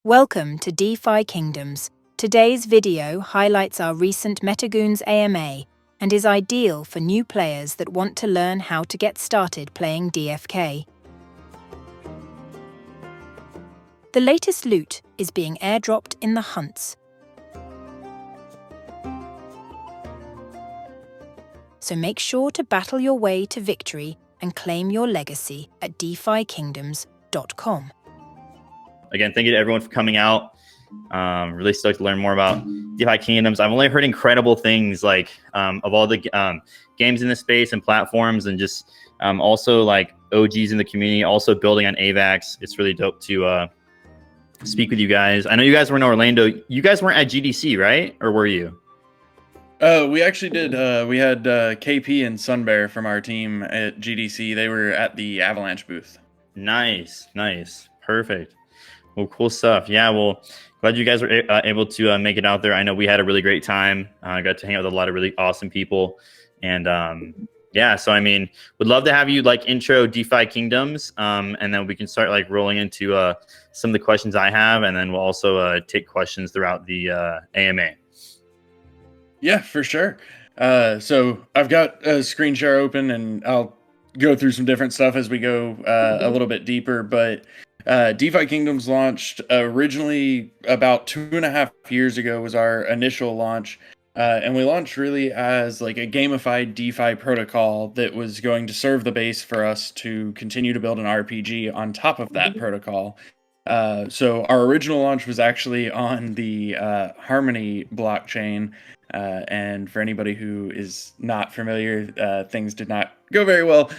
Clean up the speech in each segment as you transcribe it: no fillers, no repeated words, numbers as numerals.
Welcome to DeFi Kingdoms. Today's video highlights our recent Metagoons AMA and is ideal for new players that want to learn how to get started playing DFK. The latest loot is being airdropped in the hunts. So make sure to battle your way to victory and claim your legacy at DeFiKingdoms.com. Again, thank you to everyone for coming out. Really stoked to learn more about DeFi Kingdoms. I've only heard incredible things like of all the games in the space and platforms, and just also like OGs in the community, also building on AVAX. It's really dope to speak with you guys. I know you guys were in Orlando. You guys weren't at GDC, right? Or were you? We actually did. We had KP and Sunbear from our team at GDC. They were at the Avalanche booth. Nice. Perfect. Well, cool stuff. Yeah, well, glad you guys were able to make it out there. I know we had a really great time. I got to hang out with a lot of really awesome people. And yeah, so I mean, would love to have you like intro DeFi Kingdoms, and then we can start like rolling into some of the questions I have, and then we'll also take questions throughout the AMA. Yeah, for sure. So I've got a screen share open, and I'll go through some different stuff as we go a little bit deeper, but DeFi Kingdoms launched originally about 2.5 years ago was our initial launch. And we launched really as like a gamified DeFi protocol that was going to serve the base for us to continue to build an RPG on top of that protocol. So our original launch was actually on the Harmony blockchain. And for anybody who is not familiar, things did not go very well.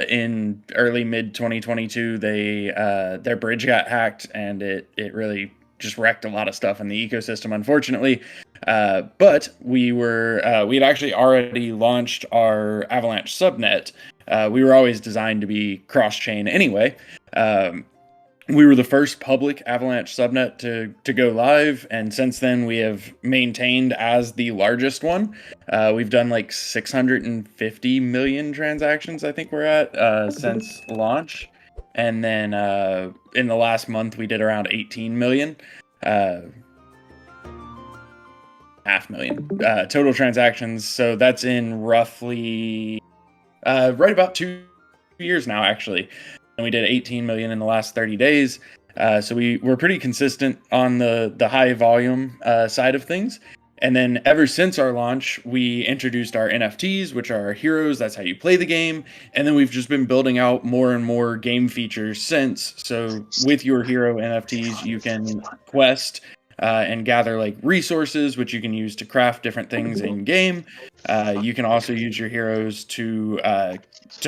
In early mid 2022, their bridge got hacked, and it really just wrecked a lot of stuff in the ecosystem, unfortunately. But we had actually already launched our Avalanche subnet. We were always designed to be cross-chain anyway. We were the first public Avalanche subnet to go live, and since then we have maintained as the largest one. We've done like 650 million transactions, I think we're at, since launch. And then in the last month we did around 18 million. Half million total transactions. So that's in roughly right about 2 years now, actually. And we did 18 million in the last 30 days. So we're pretty consistent on the high volume side of things. And then ever since our launch, we introduced our NFTs, which are our heroes. That's how you play the game. And then we've just been building out more and more game features since. So with your hero NFTs, you can quest and gather like resources, which you can use to craft different things in game. You can also use your heroes to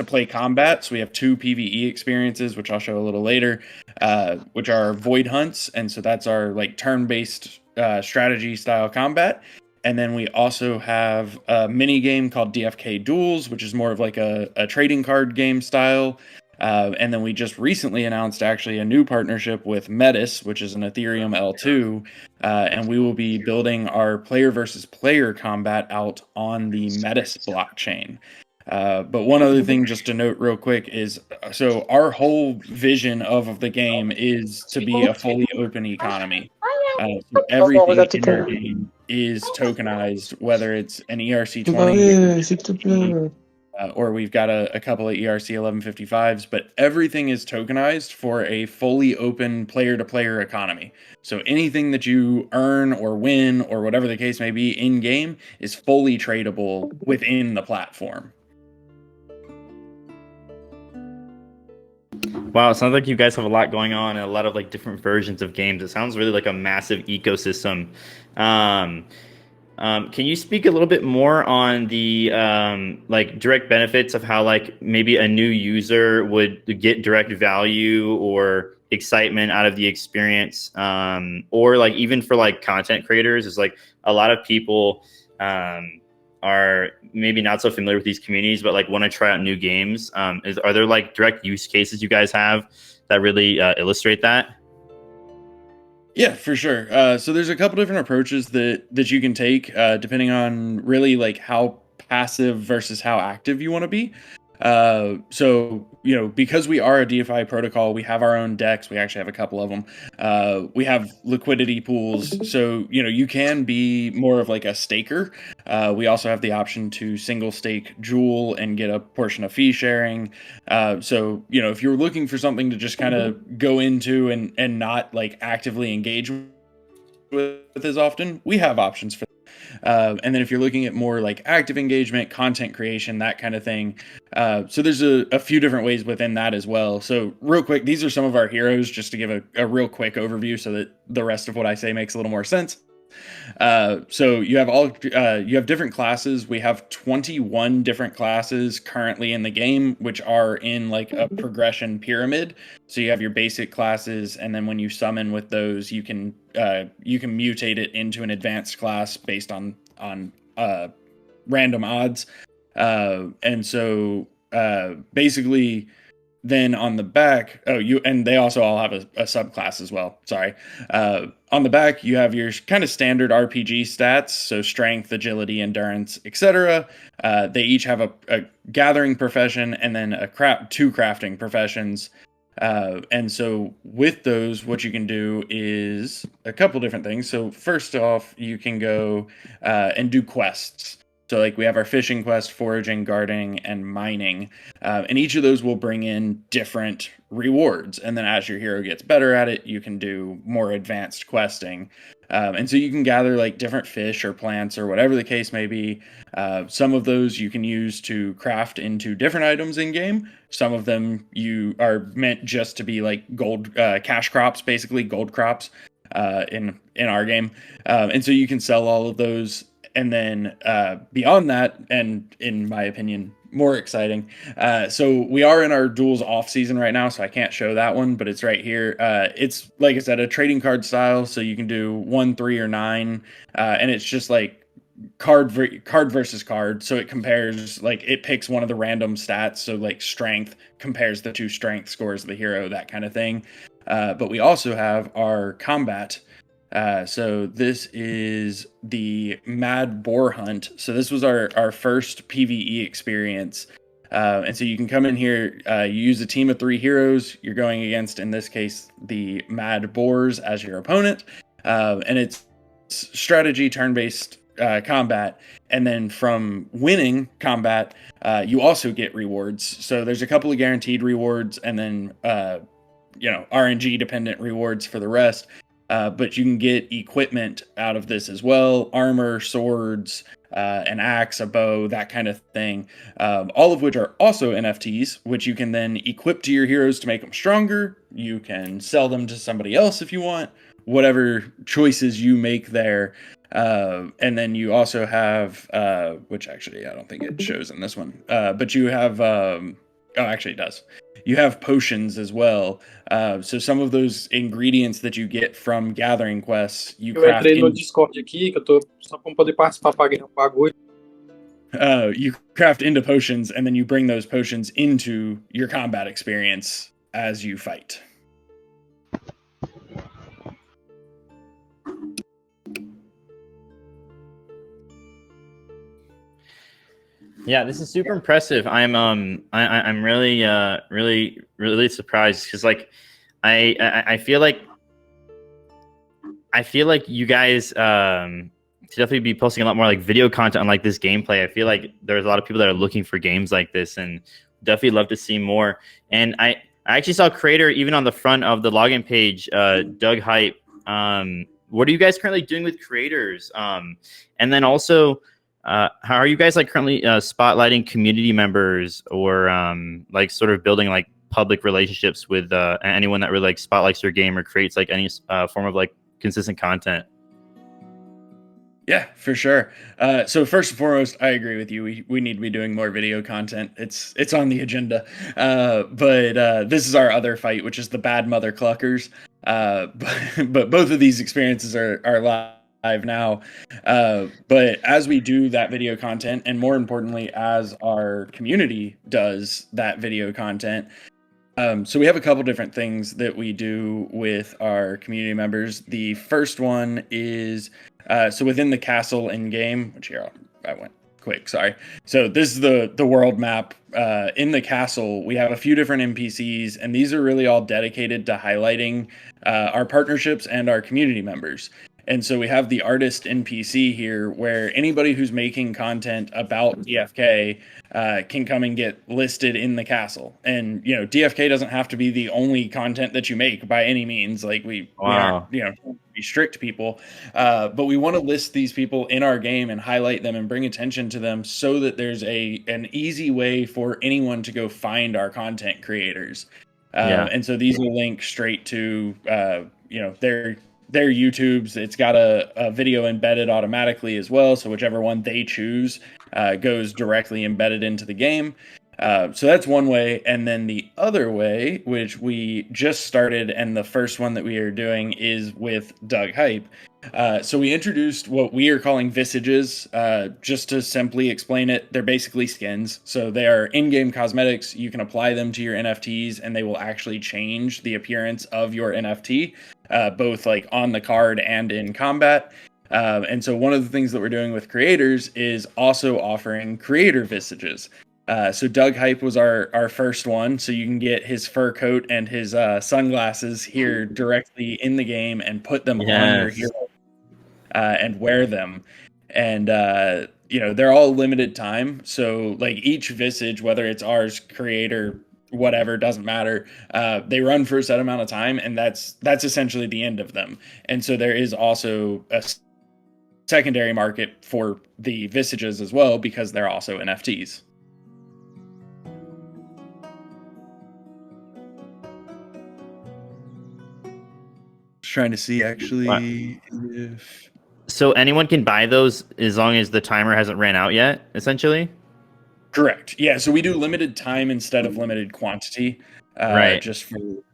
play combat. So we have 2 PvE experiences, which I'll show a little later, which are void hunts. And so that's our like turn-based strategy style combat. And then we also have a mini game called DFK Duels, which is more of like a trading card game style. And then we just recently announced actually a new partnership with Metis, which is an Ethereum L2, and we will be building our player versus player combat out on the Metis blockchain. But one other thing just to note real quick is, so our whole vision of the game is to be a fully open economy. So everything in our game is tokenized, whether it's an ERC20 or we've got a couple of ERC 1155s, but everything is tokenized for a fully open player-to-player economy. So anything that you earn or win or whatever the case may be in-game is fully tradable within the platform. Wow, it sounds like you guys have a lot going on and a lot of like different versions of games. It sounds really like a massive ecosystem. Can you speak a little bit more on the like direct benefits of how like maybe a new user would get direct value or excitement out of the experience, or like even for like content creators? Is like a lot of people are maybe not so familiar with these communities, but like want to try out new games. Are there like direct use cases you guys have that really illustrate that? Yeah, for sure. So there's a couple different approaches that you can take depending on really like how passive versus how active you want to be. So, because we are a DeFi protocol, we have our own DEX. We actually have a couple of them. We have liquidity pools. So, you can be more of like a staker. We also have the option to single stake Jewel and get a portion of fee sharing. So, if you're looking for something to just kind of go into and not like actively engage with as often, we have options for and then if you're looking at more like active engagement, content creation, that kind of thing. So there's a few different ways within that as well. So real quick, these are some of our heroes, just to give a real quick overview so that the rest of what I say makes a little more sense. So you have different classes. We have 21 different classes currently in the game, which are in like a progression pyramid. So you have your basic classes, and then when you summon with those, you can mutate it into an advanced class based on random odds. And so basically, then on the back, and they also all have a subclass as well. Sorry. On the back, you have your kind of standard RPG stats, so strength, agility, endurance, etc. They each have a gathering profession and then two crafting professions. And so with those, what you can do is a couple different things. So first off, you can go and do quests. So like we have our fishing quest, foraging, gardening, and mining. And each of those will bring in different rewards. And then as your hero gets better at it, you can do more advanced questing. And so you can gather like different fish or plants or whatever the case may be. Some of those you can use to craft into different items in game. Some of them you are meant just to be like gold cash crops, basically gold crops in our game. And so you can sell all of those. And then beyond that, and in my opinion, more exciting. So we are in our duels off season right now, so I can't show that one, but it's right here. It's like I said, a trading card style, so you can do 1, 3, or 9, and it's just like card versus card. So it compares, like it picks one of the random stats. So like strength compares the 2 strength scores of the hero, that kind of thing. But we also have our combat. So this is the Mad Boar Hunt. So this was our first PvE experience. And so you can come in here, you use a team of 3 heroes. You're going against, in this case, the Mad Boars as your opponent. And it's strategy, turn-based combat. And then from winning combat, you also get rewards. So there's a couple of guaranteed rewards and then, RNG dependent rewards for the rest. But you can get equipment out of this as well: armor, swords, an axe, a bow, that kind of thing. All of which are also NFTs, which you can then equip to your heroes to make them stronger. You can sell them to somebody else if you want, whatever choices you make there. And then you also have, which actually I don't think it shows in this one, but you have, actually it does. You have potions as well. So some of those ingredients that you get from gathering quests, you craft. Eu entrei no Discord aqui, que eu tô só pra poder participar pra ganhar bagulho. You craft into potions, and then you bring those potions into your combat experience as you fight. Yeah, this is super impressive. I'm really surprised because like I feel like you guys should definitely be posting a lot more like video content on like this gameplay. I feel like there's a lot of people that are looking for games like this, and definitely love to see more. And I actually saw Creator even on the front of the login page, Doug Hype. What are you guys currently doing with creators? And then also, how are you guys like currently spotlighting community members or like sort of building like public relationships with anyone that really like spotlights your game or creates like any form of like consistent content? Yeah, for sure. So first and foremost, I agree with you. We need to be doing more video content. It's on the agenda. But this is our other fight, which is the Bad Mother Cluckers. But both of these experiences are live now. But as we do that video content, and more importantly, as our community does that video content, so we have a couple different things that we do with our community members. The first one is so within the castle in game, which here I went quick. Sorry. So this is the world map. In the castle, we have a few different NPCs, and these are really all dedicated to highlighting our partnerships and our community members. And so we have the artist NPC here, where anybody who's making content about DFK can come and get listed in the castle. And DFK doesn't have to be the only content that you make by any means. Like we aren't be strict people, but we want to list these people in our game and highlight them and bring attention to them, so that there's an easy way for anyone to go find our content creators. And so these will link straight to their YouTubes. It's got a video embedded automatically as well, so whichever one they choose goes directly embedded into the game. So that's one way. And then the other way, which we just started, and the first one that we are doing is with Doug Hype. So we introduced what we are calling visages. Just to simply explain it, they're basically skins. So they are in-game cosmetics. You can apply them to your NFTs, and they will actually change the appearance of your NFT, both like on the card and in combat. And so one of the things that we're doing with creators is also offering creator visages. So Doug Hype was our first one. So you can get his fur coat and his sunglasses here directly in the game and put them on your hero and wear them. And, they're all limited time. So like each visage, whether it's ours, creator, whatever, doesn't matter. They run for a set amount of time, and that's essentially the end of them. And so there is also a secondary market for the visages as well, because they're also NFTs. Trying to see actually if so anyone can buy those as long as the timer hasn't ran out yet, essentially. Correct. Yeah, so we do limited time instead of limited quantity, right, just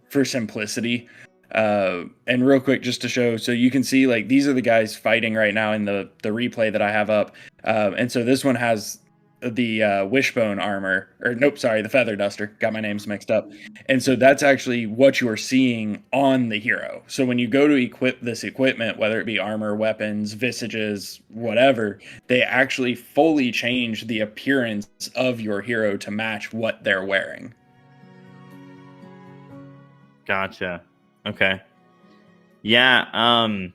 for simplicity. And real quick, just to show, so you can see like these are the guys fighting right now in the replay that I have up. And so this one has the wishbone armor, or nope, sorry, the feather duster. Got my names mixed up. And so that's actually what you are seeing on the hero. So when you go to equip this equipment, whether it be armor, weapons, visages, whatever, they actually fully change the appearance of your hero to match what they're wearing. Gotcha. Okay. Yeah. I'm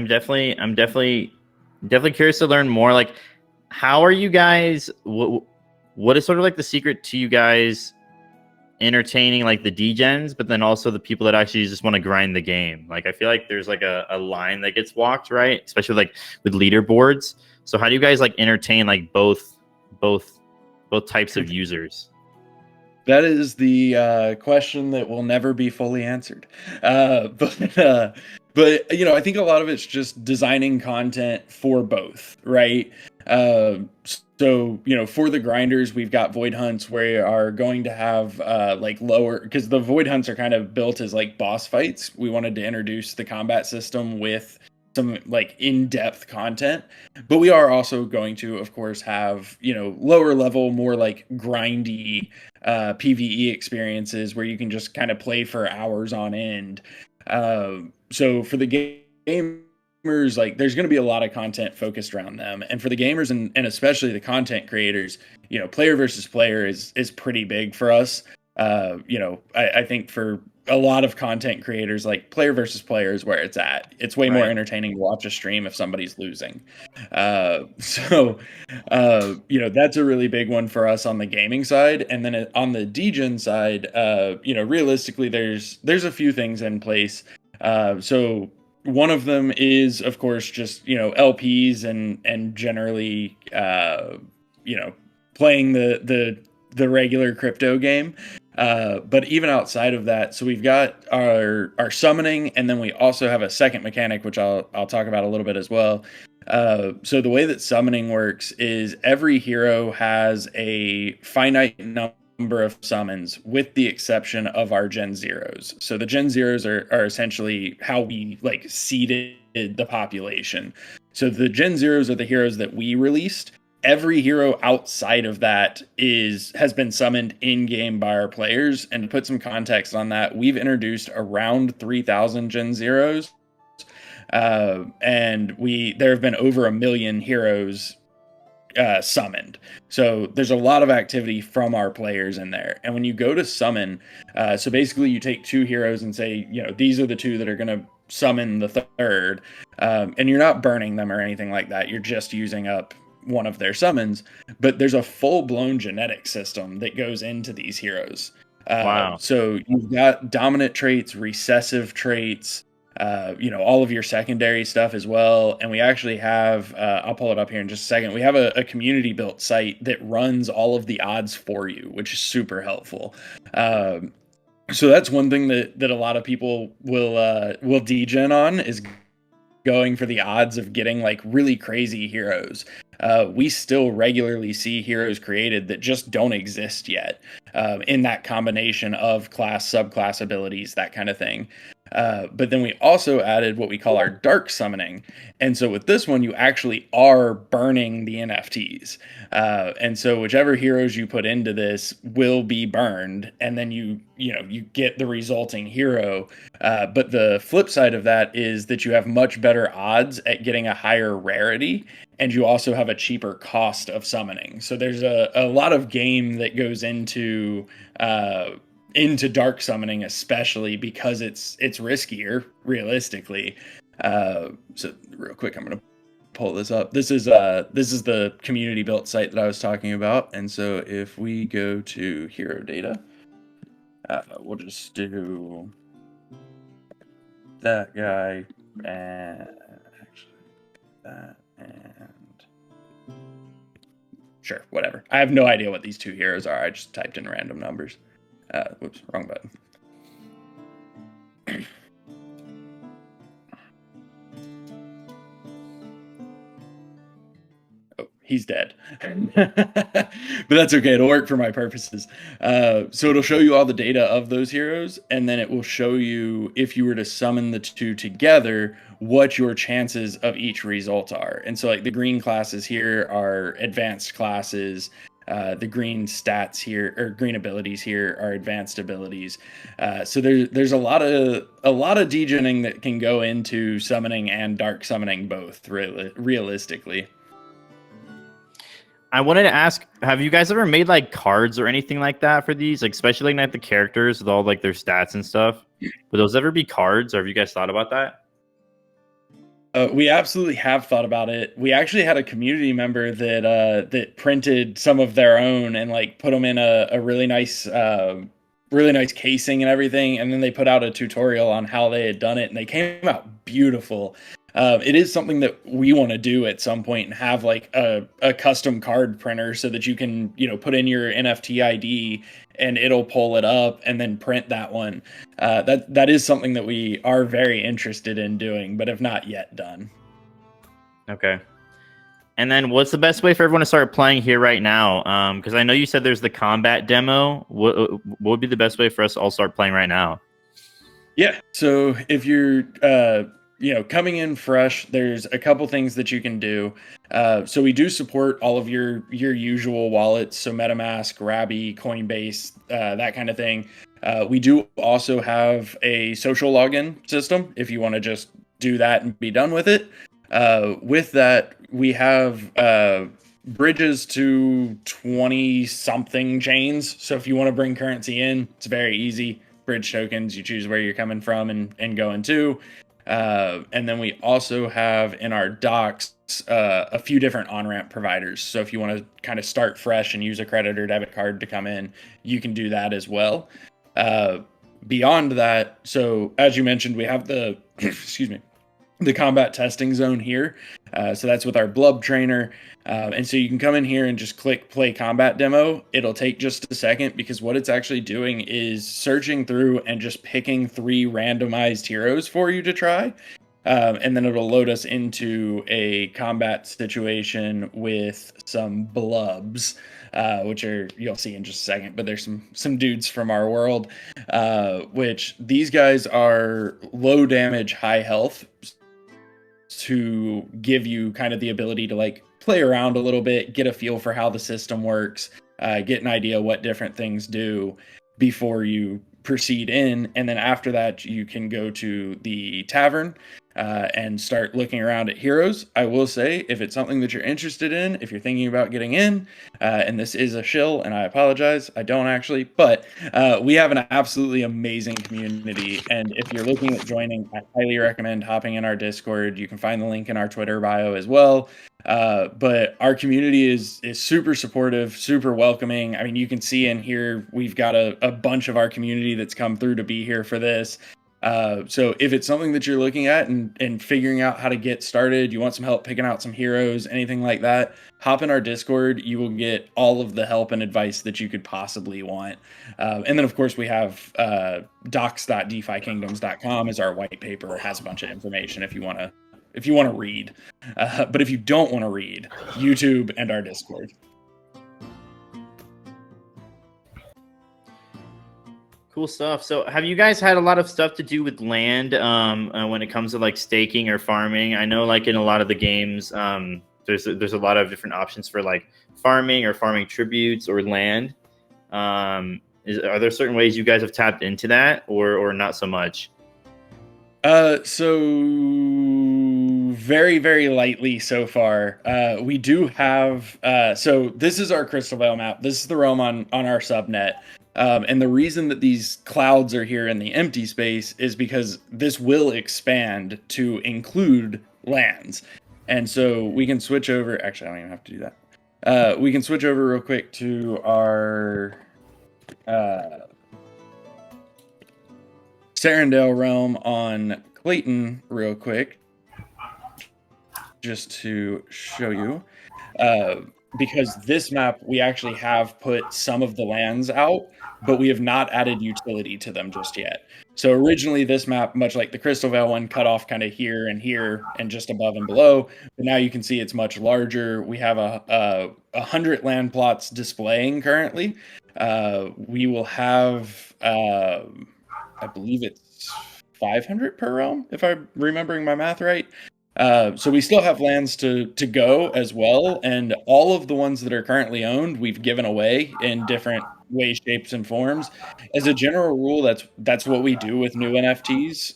definitely curious to learn more. Like, how are you guys? What is sort of like the secret to you guys entertaining like the degens, but then also the people that actually just want to grind the game? Like, I feel like there's like a line that gets walked, right? Especially like with leaderboards. So how do you guys like entertain like both types of users? That is the question that will never be fully answered. But I think a lot of it's just designing content for both, right? So for the grinders, we've got void hunts where we are going to have like lower, because the void hunts are kind of built as like boss fights. We wanted to introduce the combat system with some like in-depth content, but we are also going to, of course, have lower level, more like grindy PvE experiences where you can just kind of play for hours on end. So for the gamers, like there's going to be a lot of content focused around them, and for the gamers and especially the content creators, player versus player is pretty big for us. I think for a lot of content creators, like player versus player is where it's at. It's way more entertaining to watch a stream if somebody's losing. So that's a really big one for us on the gaming side. And then on the degen side, realistically, there's a few things in place. So one of them is, of course, just, LPs and generally, playing the regular crypto game. But even outside of that, so we've got our summoning, and then we also have a second mechanic, which I'll talk about a little bit as well. So the way that summoning works is every hero has a finite number of summons, with the exception of our Gen Zeros. So the Gen Zeros are essentially how we like seeded the population. So the Gen Zeros are the heroes that we released. Every hero outside of that has been summoned in-game by our players. And to put some context on that, we've introduced around 3,000 Gen Zeros. and there have been over 1 million heroes summoned. So there's a lot of activity from our players in there. And when you go to summon, so basically you take 2 heroes and say, these are the 2 that are going to summon the third, and you're not burning them or anything like that. You're just using up one of their summons, but there's a full-blown genetic system that goes into these heroes. Wow. So you've got dominant traits, recessive traits, all of your secondary stuff as well. And we actually have, I'll pull it up here in just a second. We have a community built site that runs all of the odds for you, which is super helpful. So that's one thing that a lot of people will degen on, is going for the odds of getting like really crazy heroes. We still regularly see heroes created that just don't exist yet, in that combination of class, subclass abilities, that kind of thing. But then we also added what we call our dark summoning. And so with this one, you actually are burning the NFTs. And so whichever heroes you put into this will be burned, and then you get the resulting hero. But the flip side of that is that you have much better odds at getting a higher rarity, and you also have a cheaper cost of summoning. So there's a lot of game that goes into dark summoning, especially because it's riskier realistically. So real quick, I'm gonna pull this up. This is the community built site that I was talking about. And so if we go to hero data, we'll just do that guy and actually that and sure, whatever. I have no idea what these 2 heroes are. I just typed in random numbers. Whoops, wrong button. Oh, he's dead. But that's okay. It'll work for my purposes. So it'll show you all the data of those heroes, and then it will show you, if you were to summon the 2 together, what your chances of each result are. And so like the green classes here are advanced classes. The green stats here, or green abilities here, are advanced abilities. So there's a lot of degening that can go into summoning and dark summoning both, realistically. I wanted to ask, have you guys ever made like cards or anything like that for these? Like especially like the characters with all like their stats and stuff. Would those ever be cards, or have you guys thought about that? We absolutely have thought about it. We actually had a community member that printed some of their own and like put them in a really nice casing and everything, and then they put out a tutorial on how they had done it, and they came out beautiful. It is something that we want to do at some point, and have like a custom card printer so that you can put in your NFT ID and it'll pull it up and then print that one. That is something that we are very interested in doing, but have not yet done. Okay. And then what's the best way for everyone to start playing here right now? Because I know you said there's the combat demo. What would be the best way for us to all start playing right now? Yeah. So if you're coming in fresh, there's a couple things that you can do. So we do support all of your usual wallets, so MetaMask, Rabby, Coinbase, that kind of thing. We do also have a social login system if you want to just do that and be done with it. With that, we have bridges to 20-something chains. So if you want to bring currency in, it's very easy. Bridge tokens, you choose where you're coming from and going to. And then we also have in our docs a few different on-ramp providers. So if you want to kind of start fresh and use a credit or debit card to come in, you can do that as well. Beyond that, so as you mentioned, we have the the combat testing zone here. So that's with our Blub trainer. And so you can come in here and just click play combat demo. It'll take just a second, because what it's actually doing is searching through and just picking 3 randomized heroes for you to try. And then it'll load us into a combat situation with some blubs, which you'll see in just a second, but there's some dudes from our world, which these guys are low damage, high health, to give you kind of the ability to like play around a little bit, get a feel for how the system works, get an idea what different things do before you proceed in. And then after that, you can go to the tavern. and start looking around at heroes. I will say, if it's something that you're interested in, if you're thinking about getting in, and this is a shill, and I apologize, I don't actually, but we have an absolutely amazing community. And if you're looking at joining, I highly recommend hopping in our Discord. You can find the link in our Twitter bio as well. But our community is super supportive, super welcoming. I mean, you can see in here, we've got a bunch of our community that's come through to be here for this. So if it's something that you're looking at and figuring out how to get started, you want some help picking out some heroes, anything like that, hop in our Discord. You will get all of the help and advice that you could possibly want. And then of course we have docs.defykingdoms.com is our white paper. It has a bunch of information if you want to read. But if you don't want to read, YouTube and our Discord. Cool stuff. So have you guys had a lot of stuff to do with land when it comes to like staking or farming? I know like in a lot of the games, there's a lot of different options for like farming or farming tributes or land. Are there certain ways you guys have tapped into that or not so much? So very, very lightly so far. We do have, so this is our Crystal Vale map. This is the realm on our subnet. And the reason that these clouds are here in the empty space is because this will expand to include lands. And so we can switch over. Actually, I don't even have to do that. We can switch over real quick to our Serendale realm on Klaytn real quick, just to show you. Because this map, we actually have put some of the lands out, but we have not added utility to them just yet. So originally this map, much like the Crystal Vale one, cut off kind of here and just above and below. But now you can see it's much larger. We have 100 land plots displaying currently. We will have, I believe it's 500 per realm, if I'm remembering my math right. So we still have lands to go as well, and all of the ones that are currently owned, we've given away in different ways, shapes, and forms. As a general rule, that's what we do with new NFTs,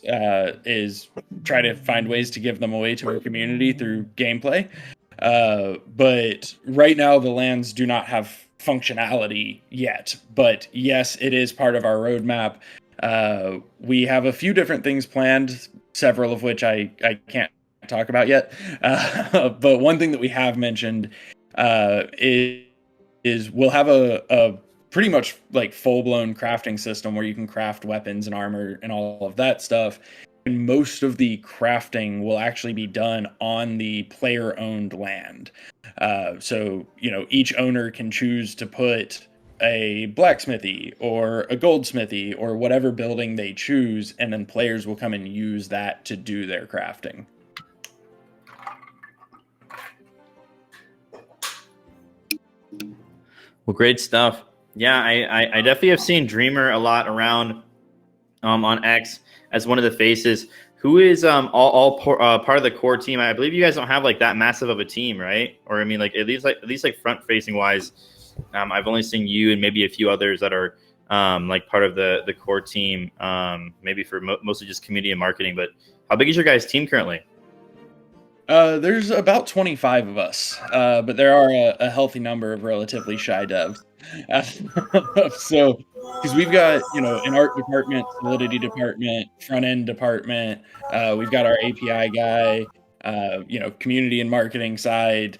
is try to find ways to give them away to our community through gameplay. But right now, the lands do not have functionality yet. But yes, it is part of our roadmap. We have a few different things planned, several of which I can't talk about yet. But one thing that we have mentioned is we'll have a pretty much like full-blown crafting system where you can craft weapons and armor and all of that stuff. And most of the crafting will actually be done on the player-owned land. So, each owner can choose to put a blacksmithy or a goldsmithy or whatever building they choose, and then players will come and use that to do their crafting. Well, great stuff. Yeah, I definitely have seen Dreamer a lot around on X as one of the faces. Who is all part of the core team? I believe you guys don't have like that massive of a team, right? Or I mean, like at least front facing wise, I've only seen you and maybe a few others that are like part of the core team. Maybe for mostly just community and marketing. But how big is your guys' team currently? There's about 25 of us, but there are a healthy number of relatively shy devs. So, because we've got, an art department, solidity department, front end department, we've got our API guy, community and marketing side.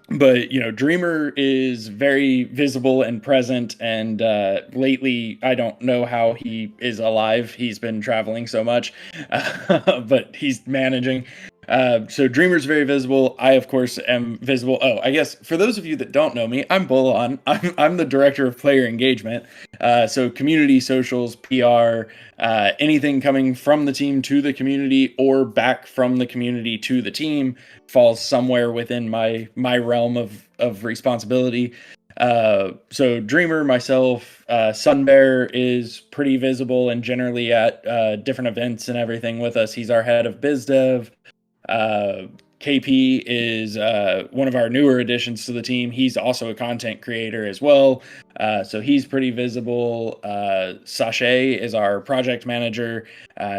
But, Dreamer is very visible and present. And lately, I don't know how he is alive. He's been traveling so much, but he's managing. So Dreamer's very visible. I, of course, am visible. Oh, I guess for those of you that don't know me, I'm Bullon. I'm the director of player engagement. So community, socials, PR, anything coming from the team to the community or back from the community to the team falls somewhere within my realm of responsibility. So Dreamer, myself, Sunbear is pretty visible and generally at different events and everything with us. He's our head of biz dev. KP is one of our newer additions to the team. He's also a content creator as well. So he's pretty visible. Sachet is our project manager.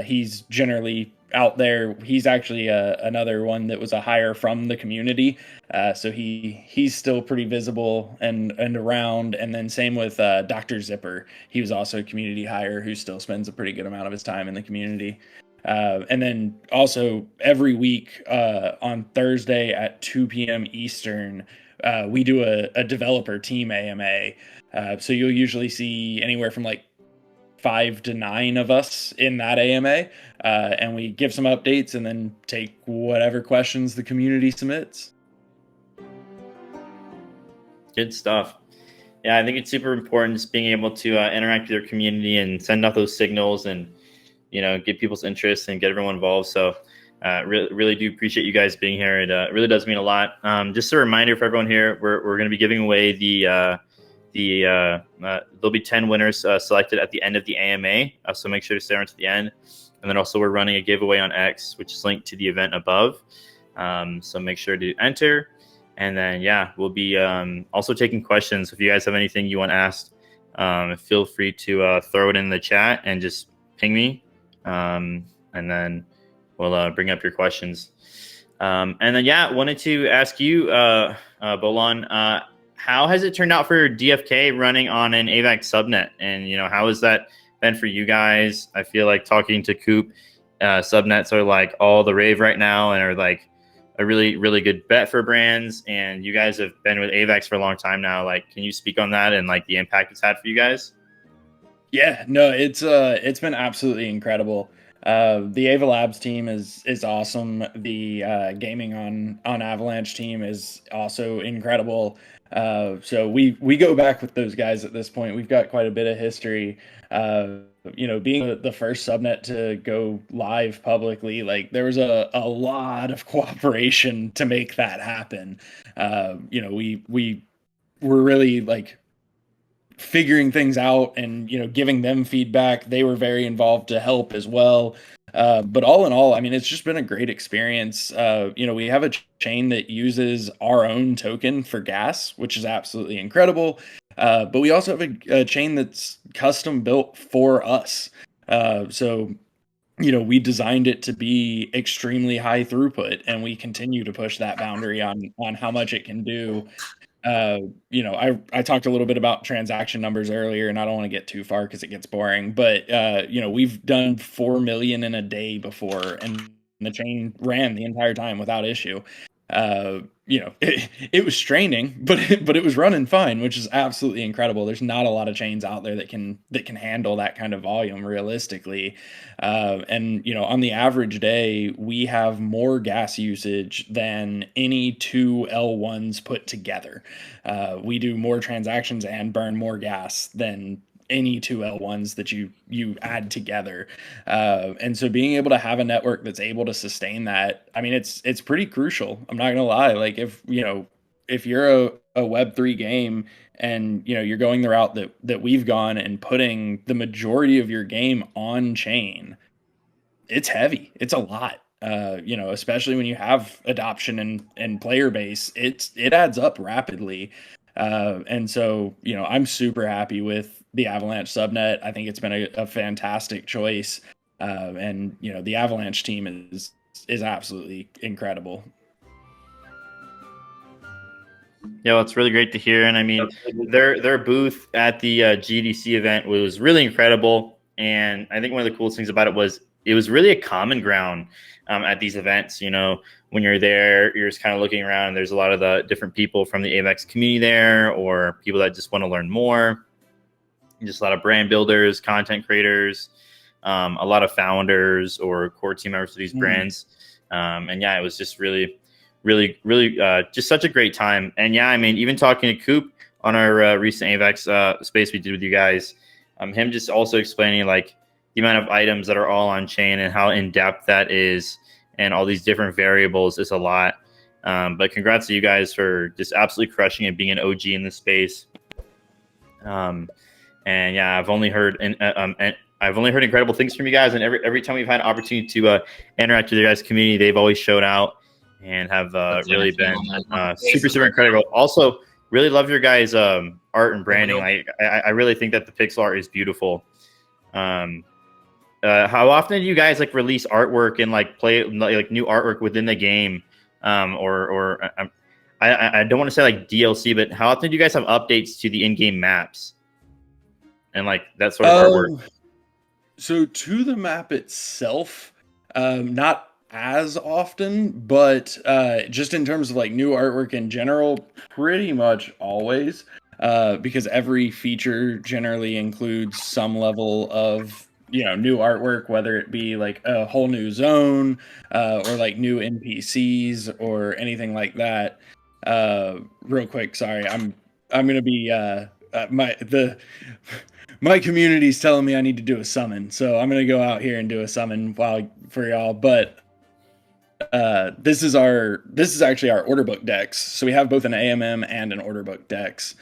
He's generally out there. He's actually another one that was a hire from the community. So he's still pretty visible and around. And then same with Dr. Zipper. He was also a community hire who still spends a pretty good amount of his time in the community. And then also every week on Thursday at 2 p.m. Eastern, we do a developer team AMA. So you'll usually see anywhere from like 5 to 9 of us in that AMA, and we give some updates and then take whatever questions the community submits. Good stuff. Yeah, I think it's super important just being able to interact with your community and send out those signals and, you know, get people's interest and get everyone involved. So really do appreciate you guys being here. It really does mean a lot. Just a reminder for everyone here, we're going to be giving away there'll be 10 winners selected at the end of the AMA. So make sure to stay around to the end. And then also we're running a giveaway on X, which is linked to the event above. So make sure to enter. And then, yeah, we'll be also taking questions. If you guys have anything you want asked, feel free to throw it in the chat and just ping me. And then we'll bring up your questions. And then, yeah, wanted to ask you, Bolan, how has it turned out for DFK running on an AVAX subnet? And, you know, how has that been for you guys? I feel like talking to Coop, subnets are like all the rave right now and are like a really, really good bet for brands. And you guys have been with AVAX for a long time now. Like, can you speak on that and like the impact it's had for you guys? Yeah, no, it's been absolutely incredible. The Ava Labs team is awesome. The gaming on Avalanche team is also incredible. So we go back with those guys at this point. We've got quite a bit of history. You know, being the first subnet to go live publicly, like there was a lot of cooperation to make that happen. You know, we were really like figuring things out and, you know, giving them feedback. They were very involved to help as well. But all in all, I mean, it's just been a great experience. You know, we have a chain that uses our own token for gas, which is absolutely incredible. But we also have a chain that's custom built for us. So, you know, we designed it to be extremely high throughput, and we continue to push that boundary on how much it can do. You know, I talked a little bit about transaction numbers earlier, and I don't want to get too far because it gets boring, but you know, we've done 4 million in a day before, and the chain ran the entire time without issue. You know, it was straining, but it was running fine, which is absolutely incredible. There's not a lot of chains out there that can handle that kind of volume realistically. And you know, on the average day, we have more gas usage than any 2 L1s put together. We do more transactions and burn more gas than any 2 L1s that you add together. And so being able to have a network that's able to sustain that, I mean, it's pretty crucial. I'm not gonna lie. Like if you're a Web3 game and, you know, you're going the route that we've gone and putting the majority of your game on chain, it's heavy. It's a lot. You know, especially when you have adoption and player base, it adds up rapidly. And so, you know, I'm super happy with the Avalanche subnet. I think it's been a fantastic choice. And, you know, the Avalanche team is absolutely incredible. Yeah, well, it's really great to hear. And I mean, their booth at the GDC event was really incredible. And I think one of the coolest things about it was really a common ground at these events. You know, when you're there, you're just kind of looking around, and there's a lot of the different people from the AVAX community there, or people that just want to learn more. Just a lot of brand builders, content creators, a lot of founders or core team members of these brands. And yeah, it was just really just such a great time. And yeah, I mean, even talking to Coop on our recent AVAX space we did with you guys, him just also explaining like the amount of items that are all on chain and how in depth that is, and all these different variables is a lot. But congrats to you guys for just absolutely crushing it, being an OG in this space. And yeah, I've only heard incredible things from you guys. And every time we've had an opportunity to interact with your guys' community, they've always showed out. and have really been super incredible. Also, really love your guys' art and branding. I really think that the pixel art is beautiful. How often do you guys like release artwork and like play like new artwork within the game? I don't want to say like DLC, but how often do you guys have updates to the in-game maps and like that sort of artwork? So to the map itself, not as often, but just in terms of like new artwork in general, pretty much always, because every feature generally includes some level of new artwork, whether it be like a whole new zone or like new NPCs or anything like that. Real quick, sorry, I'm gonna be my community's telling me I need to do a summon, so I'm gonna go out here and do a summon for y'all. But this is actually our order book dex. So we have both an AMM and an order book dex.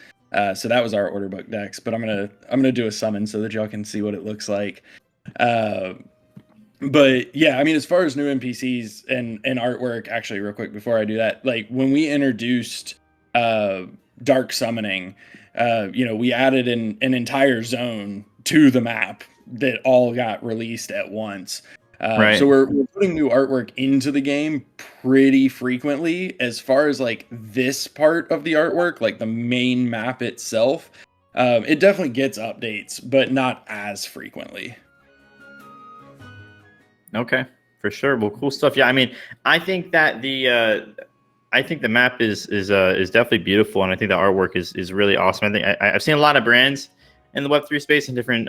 So that was our order book dex. But I'm gonna do a summon so that y'all can see what it looks like. But yeah, I mean, as far as new NPCs and artwork, actually, real quick before I do that, like when we introduced dark summoning, we added an entire zone to the map that all got released at once. Right. So we're putting new artwork into the game pretty frequently. As far as like this part of the artwork, like the main map itself, it definitely gets updates, but not as frequently. Okay, for sure. Well, cool stuff. Yeah, I mean, I think that the map is definitely beautiful, and I think the artwork is really awesome. I think I've seen a lot of brands in the Web3 space and different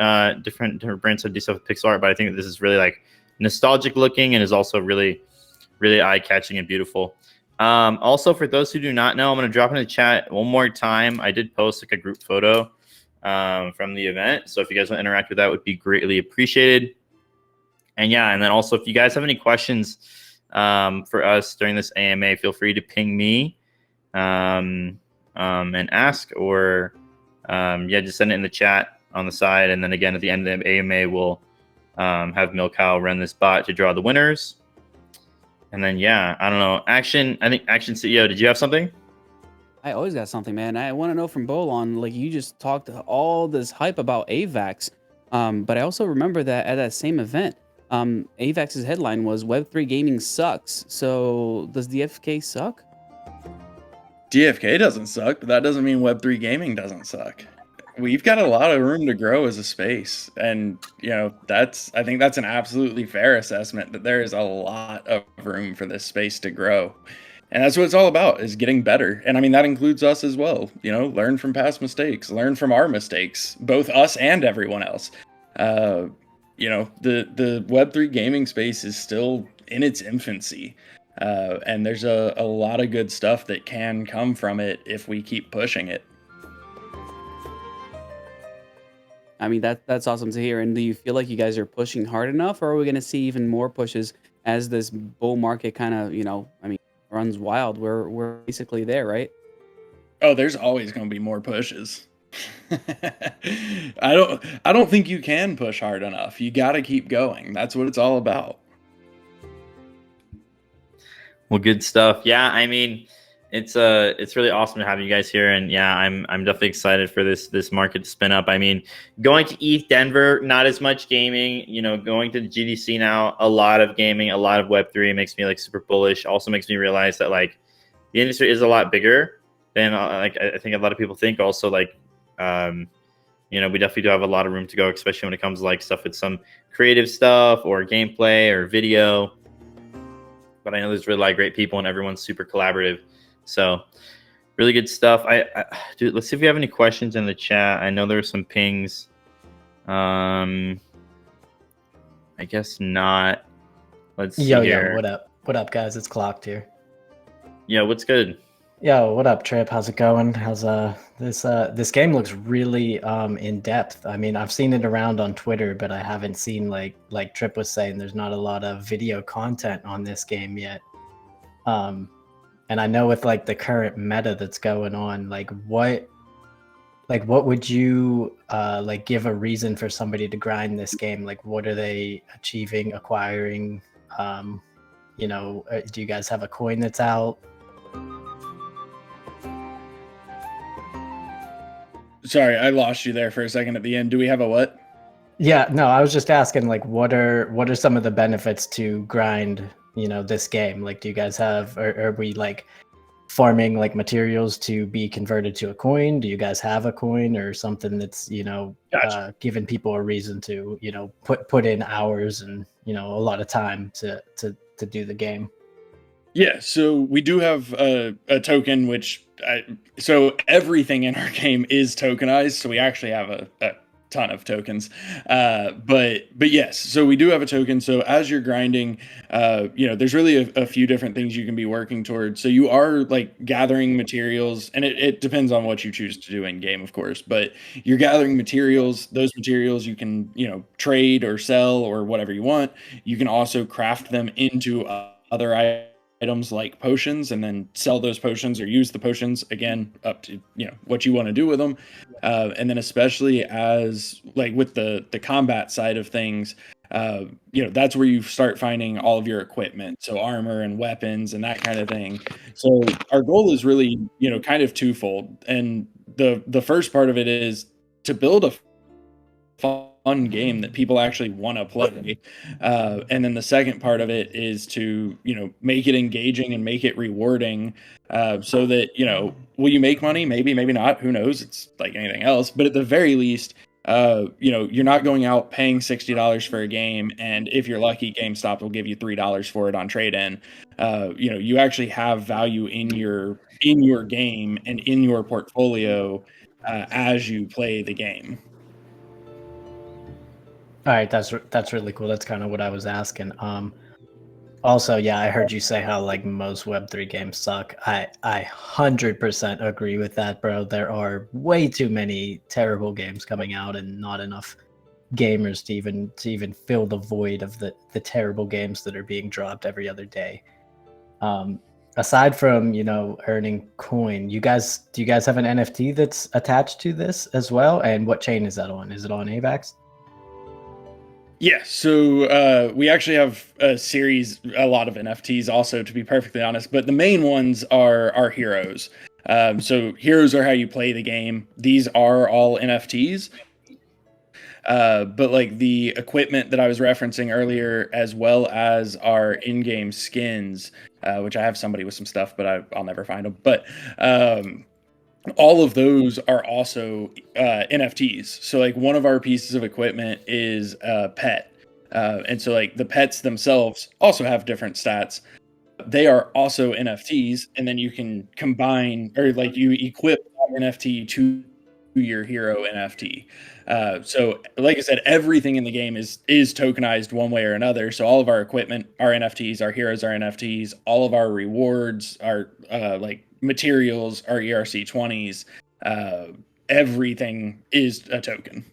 brands that do stuff with pixel art, but I think that this is really like nostalgic looking and is also really eye catching and beautiful. Also, for those who do not know, I'm going to drop in the chat one more time. I did post like a group photo from the event, so if you guys want to interact with that, would be greatly appreciated. And yeah, and then also if you guys have any questions for us during this AMA, feel free to ping me and ask, or just send it in the chat on the side. And then again, at the end of the AMA, we'll have Milkow run this bot to draw the winners. And then, yeah, I don't know. Action CEO, did you have something? I always got something, man. I want to know from Bolon, like you just talked all this hype about AVAX. But I also remember that at that same event, AVAX's headline was Web3 gaming sucks. So does DFK suck? DFK doesn't suck, but that doesn't mean Web3 gaming doesn't suck. We've got a lot of room to grow as a space. And, I think that's an absolutely fair assessment, that there is a lot of room for this space to grow. And that's what it's all about, is getting better. And I mean, that includes us as well. Learn from past mistakes, learn from our mistakes, both us and everyone else. The Web3 gaming space is still in its infancy. And there's a lot of good stuff that can come from it if we keep pushing it. I mean, that's awesome to hear. And do you feel like you guys are pushing hard enough, or are we going to see even more pushes as this bull market kind of, runs wild? We're basically there, right? Oh, there's always going to be more pushes. I don't think you can push hard enough. You got to keep going. That's what it's all about. Well, good stuff. Yeah, I mean, it's really awesome to have you guys here, and yeah, I'm definitely excited for this market to spin up. I mean, going to ETH Denver, not as much gaming. Going to the GDC now, a lot of gaming, a lot of Web3. Makes me like super bullish. Also makes me realize that like the industry is a lot bigger than like I think a lot of people think. Also like we definitely do have a lot of room to go, especially when it comes to like stuff with some creative stuff or gameplay or video. But I know there's really a lot of great people and everyone's super collaborative. So really good stuff. Dude, let's see if we have any questions in the chat. I know there's some pings. I guess not. Let's see here. Yo, what up? What up, guys? It's Clocked here. Yeah, what's good? Yo, what up, Trip? How's it going? How's this game looks really in depth. I mean, I've seen it around on Twitter, but I haven't seen like Trip was saying, there's not a lot of video content on this game yet. And I know with like the current meta that's going on, what would you like give a reason for somebody to grind this game? Like, what are they achieving, acquiring? do you guys have a coin that's out? Sorry, I lost you there for a second at the end. Do we have a what? Yeah, no, I was just asking, like, what are some of the benefits to grind, this game? Like, do you guys have, are we like farming like materials to be converted to a coin? Do you guys have a coin or something that's, Gotcha. giving people a reason to, put in hours and, a lot of time to do the game? Yeah, so we do have a token, so everything in our game is tokenized. So we actually have a ton of tokens, but yes, so we do have a token. So as you're grinding, there's really a few different things you can be working towards. So you are like gathering materials, and it depends on what you choose to do in game, of course. But you're gathering materials. Those materials you can trade or sell or whatever you want. You can also craft them into other items like potions, and then sell those potions or use the potions, again, up to what you want to do with them. And then especially as like with the combat side of things, that's where you start finding all of your equipment, so armor and weapons and that kind of thing. So our goal is really kind of twofold, and the first part of it is to build a fun game that people actually want to play, and then the second part of it is to make it engaging and make it rewarding, so that will you make money? Maybe not, who knows? It's like anything else, but at the very least, you're not going out paying $60 for a game, and if you're lucky, GameStop will give you $3 for it on trade-in. You actually have value in your game and in your portfolio as you play the game. All right, that's really cool. That's kind of what I was asking. Also, yeah, I heard you say how like most Web3 games suck. I 100% agree with that, bro. There are way too many terrible games coming out and not enough gamers to even fill the void of the terrible games that are being dropped every other day. Aside from, earning coin, do you guys have an NFT that's attached to this as well? And what chain is that on? Is it on AVAX? Yeah, so we actually have a lot of NFTs also, to be perfectly honest, but the main ones are heroes. So heroes are how you play the game. These are all NFTs. But like the equipment that I was referencing earlier, as well as our in-game skins, which I have somebody with some stuff, but I'll never find them. But all of those are also NFTs. So like one of our pieces of equipment is a pet. And so like the pets themselves also have different stats. They are also NFTs, and then you can combine, or like you equip that NFT to your hero NFT. So like I said, everything in the game is tokenized one way or another. So all of our equipment are NFTs, our heroes are NFTs, all of our rewards are like materials are ERC20s. Everything is a token.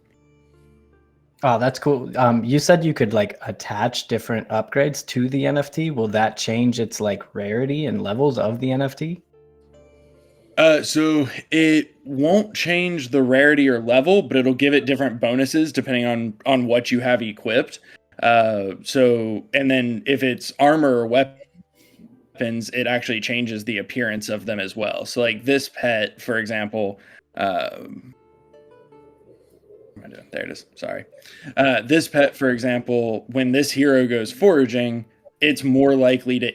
Oh, that's cool. You said you could like attach different upgrades to the NFT. Will that change its like rarity and levels of the NFT? So it won't change the rarity or level, but it'll give it different bonuses depending on what you have equipped. So, and then if it's armor or weapons, it actually changes the appearance of them as well. So like this pet, for example, there it is. Sorry. This pet, for example, when this hero goes foraging, it's more likely to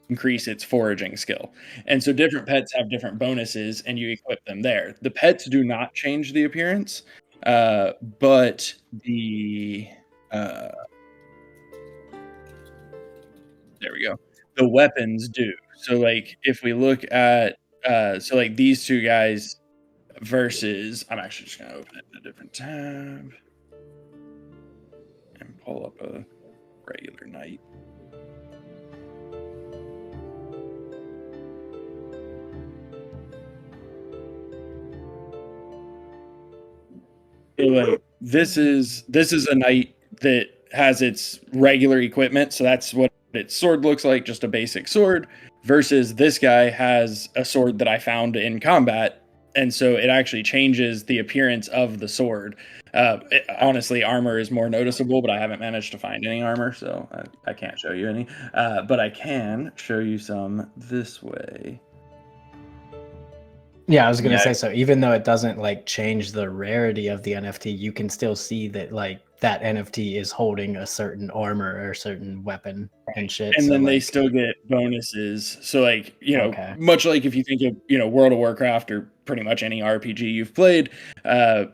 increase its foraging skill. And so different pets have different bonuses, and you equip them there. The pets do not change the appearance, but the there we go. The weapons do. So like if we look at so like these two guys versus, I'm actually just gonna open it in a different tab and pull up a regular knight. So like this is a knight that has its regular equipment, so that's what its sword looks like, just a basic sword, versus this guy has a sword that I found in combat, and so it actually changes the appearance of the sword. Honestly, armor is more noticeable, but I haven't managed to find any armor, so I can't show you any. But I can show you some this way. Yeah, I was gonna Yeah. say, so even though it doesn't like change the rarity of the NFT, you can still see that like that NFT is holding a certain armor or a certain weapon and shit. And so, then they like, still get bonuses. So like, Okay. much like if you think of, World of Warcraft or pretty much any RPG you've played,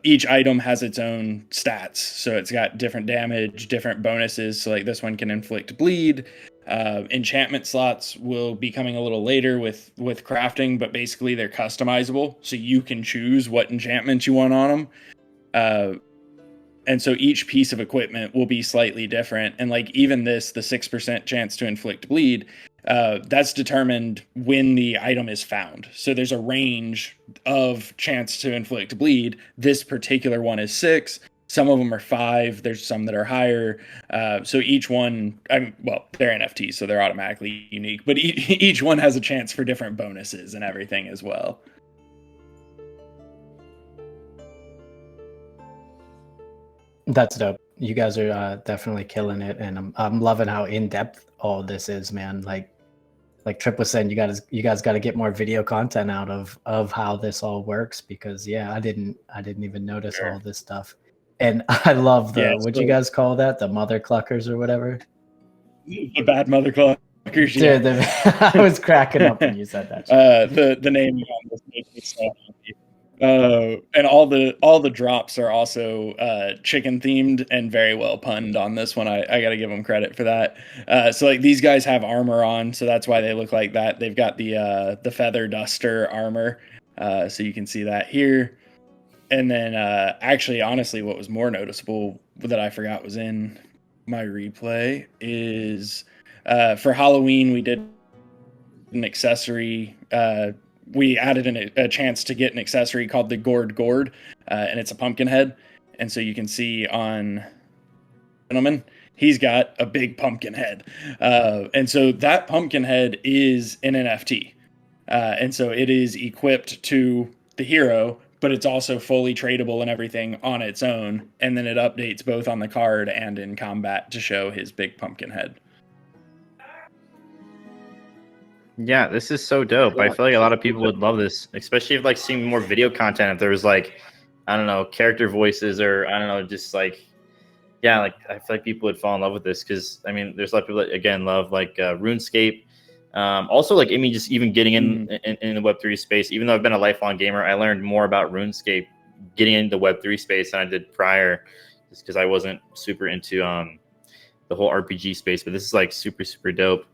each item has its own stats. So it's got different damage, different bonuses. So like this one can inflict bleed. Enchantment slots will be coming a little later with crafting, but basically they're customizable. So you can choose what enchantments you want on them. And so each piece of equipment will be slightly different. And like even this, the 6% chance to inflict bleed, that's determined when the item is found. So there's a range of chance to inflict bleed. This particular one is 6. Some of them are 5. There's some that are higher. So each one, they're NFTs, so they're automatically unique. But each one has a chance for different bonuses and everything as well. That's dope. You guys are definitely killing it, and I'm loving how in depth all this is, man. Like Trip was saying, you guys got to get more video content out of how this all works, because yeah, I didn't even notice all this stuff. And I love what'd you guys call that? The mother cluckers or whatever? The bad mother cluckers. Dude, I was cracking up when you said that shit. The name on this makes me so happy. And all the drops are also chicken themed and very well punned on this one. I gotta give them credit for that. So like these guys have armor on, so that's why they look like that. They've got the feather duster armor, so you can see that here. And then actually, honestly, what was more noticeable that I forgot was in my replay is for Halloween we did an accessory. We added a chance to get an accessory called the Gourd, and it's a pumpkin head. And so you can see on gentleman, he's got a big pumpkin head. And so that pumpkin head is an NFT. And so it is equipped to the hero, but it's also fully tradable and everything on its own. And then it updates both on the card and in combat to show his big pumpkin head. Yeah, this is so dope. I feel like a lot of people would love this, especially if like seeing more video content. If there was like, I don't know, character voices or I don't know, just like, yeah, like I feel like people would fall in love with this because I mean, there's a lot of people that again love like RuneScape. Also, like I mean, just even getting in the Web3 space. Even though I've been a lifelong gamer, I learned more about RuneScape getting into Web3 space than I did prior, just because I wasn't super into the whole RPG space. But this is like super dope.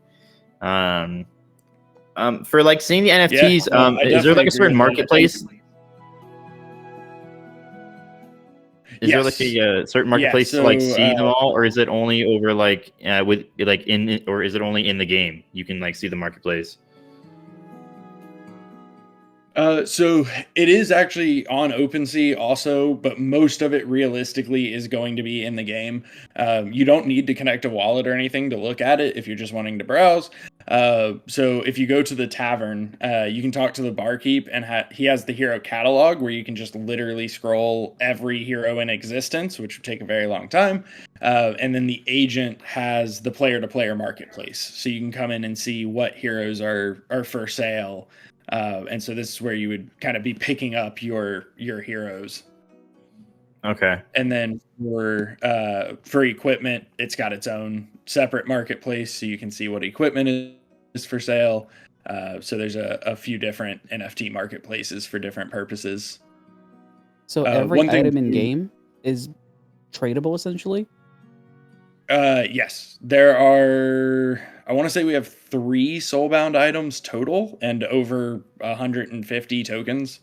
For like seeing the NFTs, is there like a certain marketplace? Is there like a certain marketplace to like see them all, or is it only over like with like or is it only in the game you can like see the marketplace? So it is actually on OpenSea also, but most of it realistically is going to be in the game. You don't need to connect a wallet or anything to look at it if you're just wanting to browse. So if you go to the tavern, you can talk to the barkeep, and he has the hero catalog where you can just literally scroll every hero in existence, which would take a very long time. And then the agent has the player-to-player marketplace, so you can come in and see what heroes are for sale. And so this is where you would kind of be picking up your heroes. Okay. And then for equipment, it's got its own separate marketplace, so you can see what equipment is for sale. So there's a few different NFT marketplaces for different purposes. So every item in game is tradable, essentially? Yes. There are, I want to say we have 3 soulbound items total and over 150 tokens.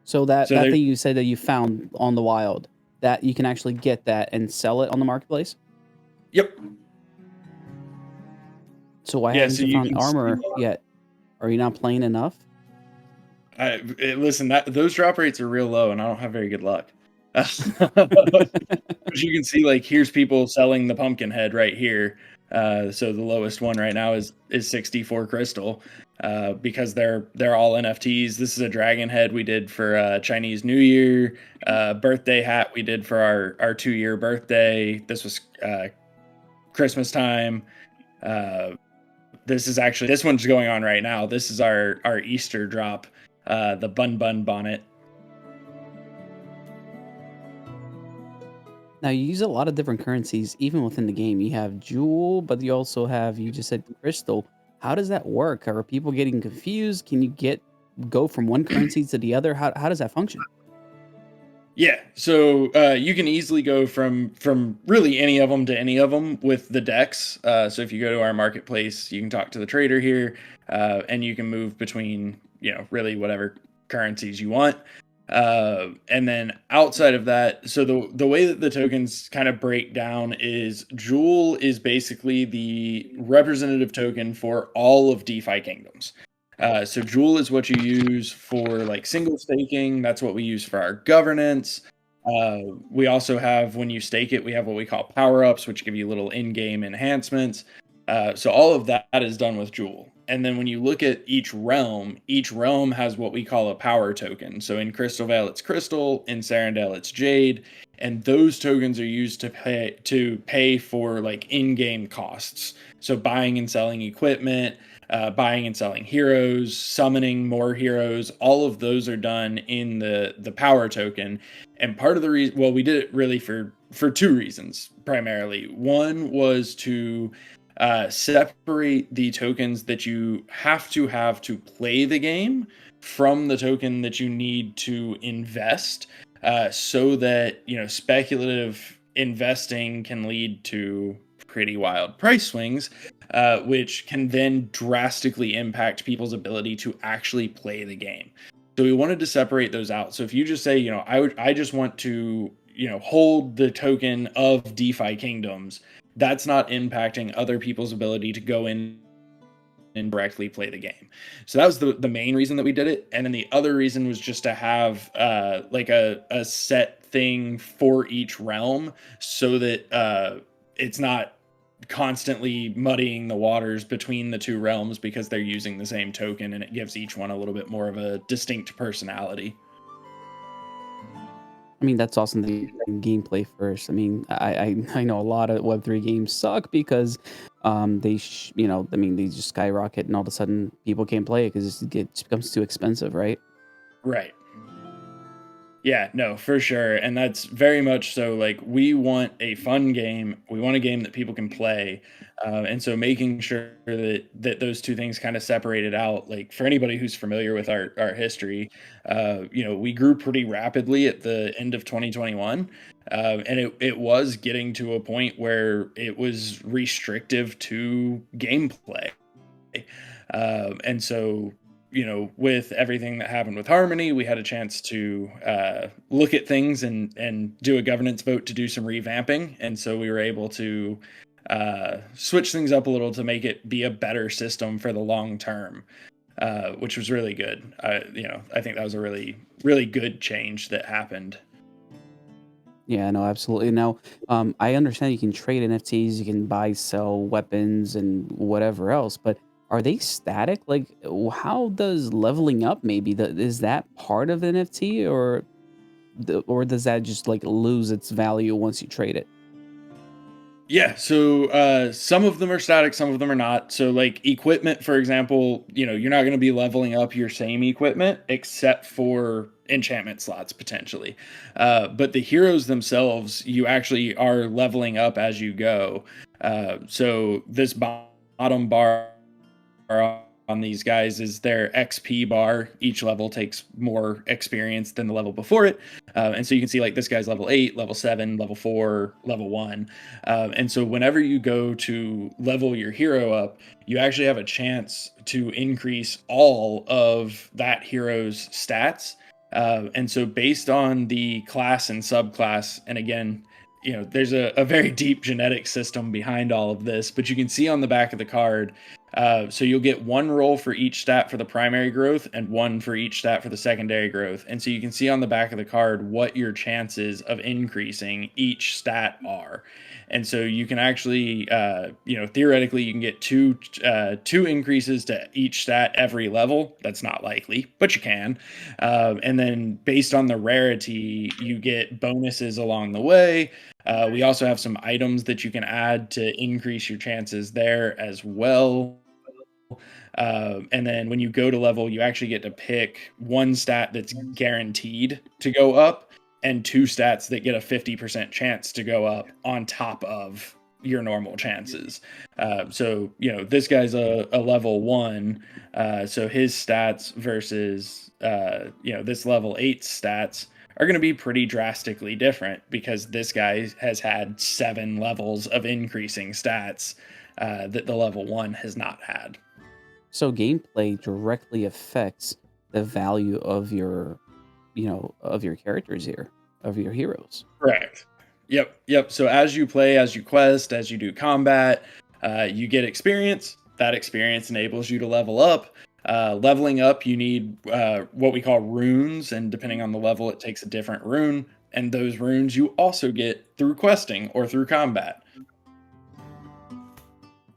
So that thing you said that you found on the wild, that you can actually get that and sell it on the marketplace? Yep. So why haven't you found armor yet? Are you not playing enough? Listen, those drop rates are real low, and I don't have very good luck. But you can see, like, here's people selling the pumpkin head right here. So the lowest one right now is 64 crystal, because they're all NFTs. This is a dragon head we did for Chinese New Year. Birthday hat we did for our 2-year birthday. This was Christmas time. This one's going on right now. This is our Easter drop, the bun bonnet. Now you use a lot of different currencies even within the game. You have Jewel, but you also have, you just said, Crystal. How does that work? Are people getting confused? Can you go from one currency to the other? How does that function? Yeah, so you can easily go from really any of them to any of them with the decks. So if you go to our marketplace, you can talk to the trader here, and you can move between, really whatever currencies you want. And then outside of that, so the way that the tokens kind of break down is Jewel is basically the representative token for all of DeFi Kingdoms. So Jewel is what you use for like single staking. That's what we use for our governance. We also have, when you stake it, we have what we call power-ups, which give you little in-game enhancements. So all of that is done with Jewel. And then when you look at each realm has what we call a power token. So in Crystal Vale, it's Crystal. In Sarandale, it's Jade. And those tokens are used to pay for like in-game costs. So buying and selling equipment, buying and selling heroes, summoning more heroes, all of those are done in the power token. And part of the reason, well, we did it really for 2 reasons primarily. One was to separate the tokens that you have to play the game from the token that you need to invest, so that speculative investing can lead to pretty wild price swings, which can then drastically impact people's ability to actually play the game. So we wanted to separate those out. So if you just say, I just want to hold the token of DeFi Kingdoms, that's not impacting other people's ability to go in and directly play the game. So that was the main reason that we did it. And then the other reason was just to have like a set thing for each realm, so that it's not constantly muddying the waters between the 2 realms, because they're using the same token, and it gives each one a little bit more of a distinct personality. I mean, that's awesome. The gameplay first. I mean, I know a lot of Web3 games suck because they just skyrocket, and all of a sudden people can't play it because it becomes too expensive, right? Right. Yeah, no, for sure. And that's very much so. Like, we want a fun game. We want a game that people can play. And so making sure that those 2 things kind of separated out, like for anybody who's familiar with our history, we grew pretty rapidly at the end of 2021. And it was getting to a point where it was restrictive to gameplay. And so, with everything that happened with Harmony, we had a chance to look at things and do a governance vote to do some revamping. And so we were able to switch things up a little to make it be a better system for the long term, which was really good. I think that was a really, really good change that happened. Yeah, no, absolutely. Now, I understand you can trade NFTs, you can buy, sell weapons, and whatever else, but are they static? Like, how does leveling up is that part of the NFT, or does that just like lose its value once you trade it? Yeah, so some of them are static, some of them are not. So like equipment, for example, you're not going to be leveling up your same equipment except for enchantment slots potentially. But the heroes themselves, you actually are leveling up as you go. So this bottom bar on these guys is their XP bar. Each level takes more experience than the level before it. And so you can see like this guy's level 8, level 7, level 4, level 1. And so whenever you go to level your hero up, you actually have a chance to increase all of that hero's stats. And so based on the class and subclass, and again, there's a very deep genetic system behind all of this, but you can see on the back of the card, So you'll get one roll for each stat for the primary growth and one for each stat for the secondary growth. And so you can see on the back of the card what your chances of increasing each stat are. And so you can actually, theoretically, you can get two increases to each stat every level. That's not likely, but you can. And then based on the rarity, you get bonuses along the way. We also have some items that you can add to increase your chances there as well. And then when you go to level, you actually get to pick one stat that's guaranteed to go up and two stats that get a 50% chance to go up on top of your normal chances. So, this guy's a level 1. So his stats versus, this level 8 stats are going to be pretty drastically different because this guy has had 7 levels of increasing stats that the level 1 has not had. So gameplay directly affects the value of your, of your characters here, of your heroes. Correct. Yep. So as you play, as you quest, as you do combat, you get experience. That experience enables you to level up. Leveling up, you need what we call runes, and depending on the level, it takes a different rune. And those runes you also get through questing or through combat.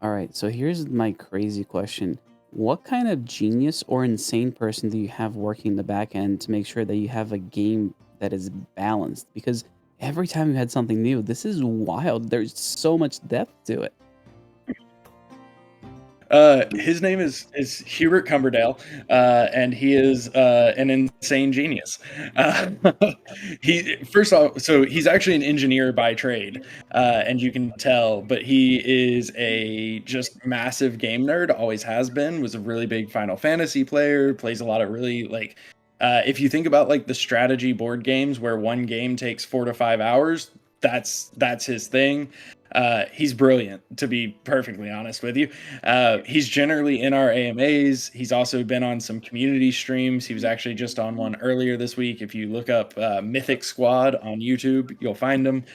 All right, so here's my crazy question. What kind of genius or insane person do you have working the back end to make sure that you have a game that is balanced? Because every time you had something new, this is wild. There's so much depth to it. His name is Hubert Cumberdale, and he is an insane genius. First off, so he's actually an engineer by trade, and you can tell, but he is a just massive game nerd, always has been, was a really big Final Fantasy player, plays a lot of really, if you think about, the strategy board games where one game takes 4 to 5 hours, that's his thing. He's brilliant, to be perfectly honest with you. He's generally in our AMAs. He's also been on some community streams. He was actually just on one earlier this week. If you look up Mythic Squad on YouTube, you'll find him.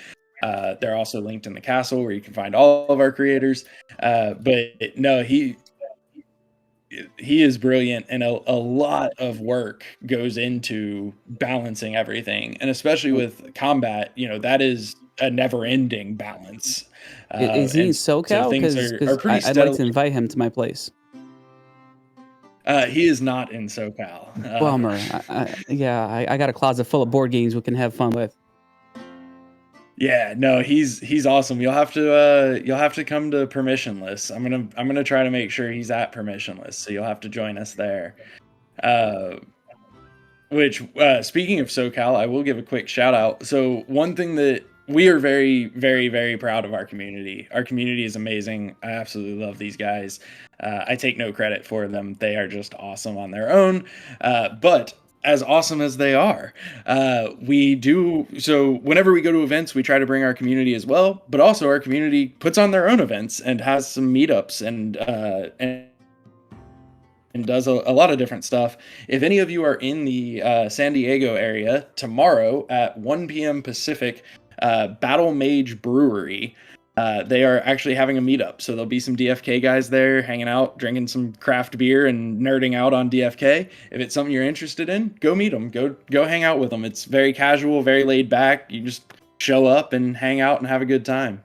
They're also linked in the castle where you can find all of our creators. But no, he is brilliant, and a lot of work goes into balancing everything, and especially with combat, that is a never-ending balance. Is he in SoCal? So things are pretty I'd like to invite him to my place. He is not in SoCal. Bummer. I got a closet full of board games we can have fun with. Yeah, no, he's awesome. You'll have to come to Permissionless. I'm gonna try to make sure he's at Permissionless, so you'll have to join us there. Which speaking of SoCal, I will give a quick shout out. So one thing that we are very, very, very proud of our community. Our community is amazing. I absolutely love these guys. I take no credit for them. They are just awesome on their own. But as awesome as they are, we do so whenever we go to events, we try to bring our community as well, but also our community puts on their own events and has some meetups and does a lot of different stuff. If any of you are in the San Diego area, tomorrow at 1 p.m. Pacific, Battle Mage Brewery, they are actually having a meetup. So there'll be some DFK guys there hanging out, drinking some craft beer and nerding out on DFK. If it's something you're interested in, go meet them. Go hang out with them. It's very casual, very laid back. You just show up and hang out and have a good time.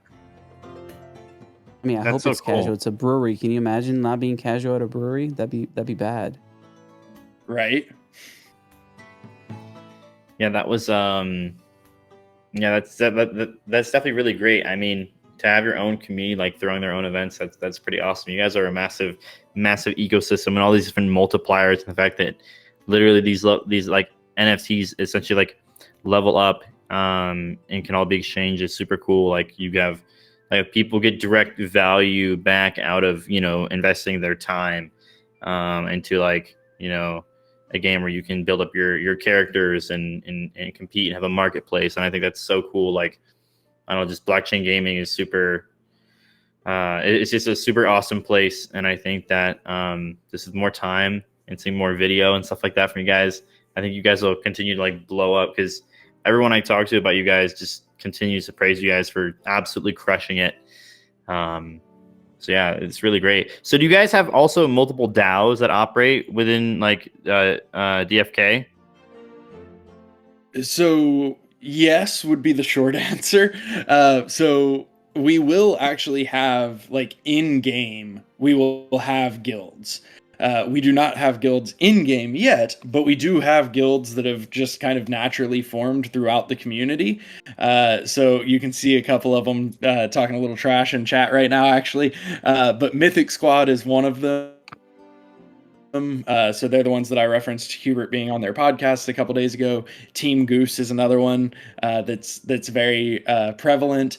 I mean, I hope it's casual. It's a brewery. Can you imagine not being casual at a brewery? That'd be bad. Right? Yeah, that was that's definitely really great. I mean, to have your own community throwing their own events, that's pretty awesome. You guys are a massive ecosystem and all these different multipliers, and the fact that literally these NFTs essentially level up and can all be exchanged is super cool. You have people get direct value back out of investing their time into a game where you can build up your characters and compete and have a marketplace. And I think that's so cool. I don't know, just blockchain gaming is super, it's just a super awesome place. And I think that this is more time and seeing more video and stuff like that from you guys. I think you guys will continue to blow up, because everyone I talk to about you guys just continues to praise you guys for absolutely crushing it. So yeah, it's really great. So do you guys have also multiple DAOs that operate within like DFK? So yes would be the short answer. So we will actually have, like, in game, we will have guilds. We do not have guilds in game yet, but we do have guilds that have just kind of naturally formed throughout the community. So you can see a couple of them talking a little trash in chat right now, actually. But Mythic Squad is one of them. So they're the ones that I referenced Hubert being on their podcast a couple days ago. Team Goose is another one that's very prevalent.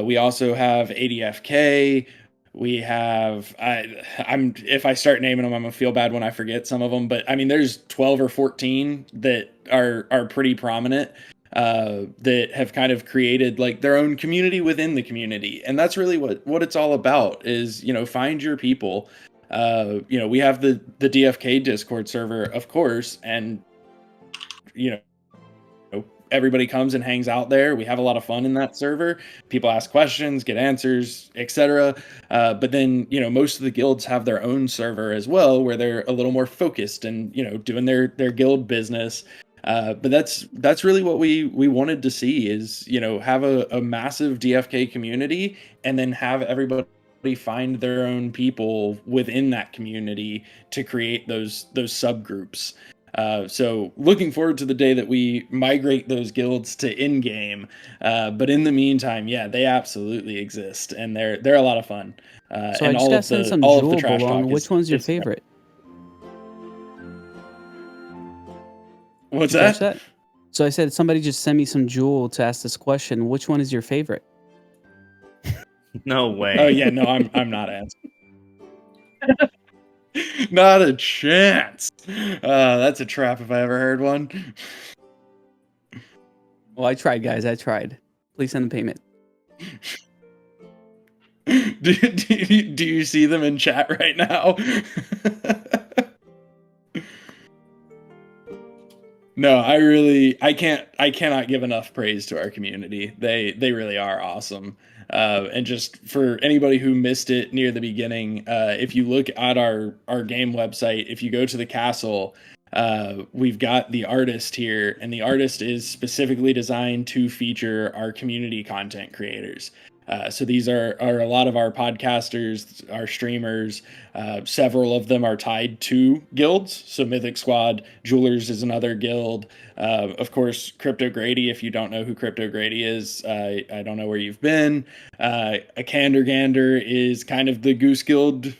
We also have ADFK. We have I'm if I start naming them, I'm gonna feel bad when I forget some of them. But I mean, there's 12 or 14 that are pretty prominent that have kind of created like their own community within the community, and that's really what it's all about. Is, you know, find your people. You know, we have the DFK Discord server, of course, and you know, everybody comes and hangs out there. We have a lot of fun in that server. People ask questions, get answers, etc. But then, you know, most of the guilds have their own server as well, where they're a little more focused and, you know, doing their guild business. But that's really what we wanted to see, is, you know, have a massive DFK community, and then have everybody find their own people within that community to create those subgroups. So looking forward to the day that we migrate those guilds to in-game. But in the meantime, yeah, they absolutely exist, and they're a lot of fun. So and I just gotta send some all of the Jewel trash Balloon. talk Which one's your is favorite? What's Did you catch that? that? So I said somebody just sent me some Jewel to ask this question. Which one is your favorite? No way. Oh yeah, no, I'm not answering. Not a chance. That's a trap if I ever heard one. Well, I tried, guys. I tried. Please send the payment. Do you see them in chat right now? No, I cannot give enough praise to our community. They really are awesome. And just for anybody who missed it near the beginning, if you look at our game website, if you go to the castle, we've got the artist here, and the artist is specifically designed to feature our community content creators. So these are a lot of our podcasters, our streamers. Several of them are tied to guilds. So Mythic Squad, Jewelers is another guild. Of course, Crypto Grady. If you don't know who Crypto Grady is, I don't know where you've been. A Candor Gander is kind of the Goose Guild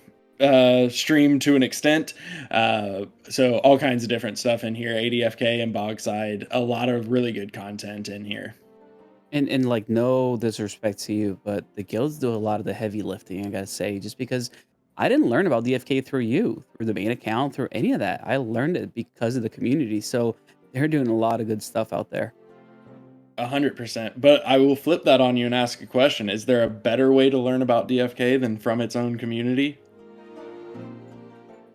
stream to an extent. So all kinds of different stuff in here. ADFK and Bogside. A lot of really good content in here. And like, no disrespect to you, but the guilds do a lot of the heavy lifting, I gotta say, just because I didn't learn about DFK through you, through the main account, through any of that. I learned it because of the community. So they're doing a lot of good stuff out there. 100%. But I will flip that on you and ask a question. Is there a better way to learn about DFK than from its own community?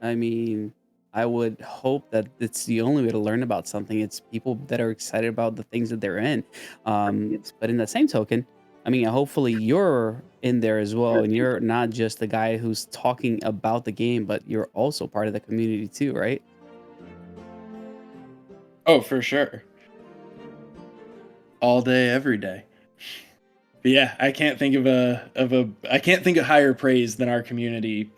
I mean, I would hope that it's the only way to learn about something. It's people that are excited about the things that they're in. But in the same token, I mean, hopefully you're in there as well, and you're not just the guy who's talking about the game, but you're also part of the community too, right? Oh, for sure. All day, every day. But yeah, I can't think of higher praise than our community,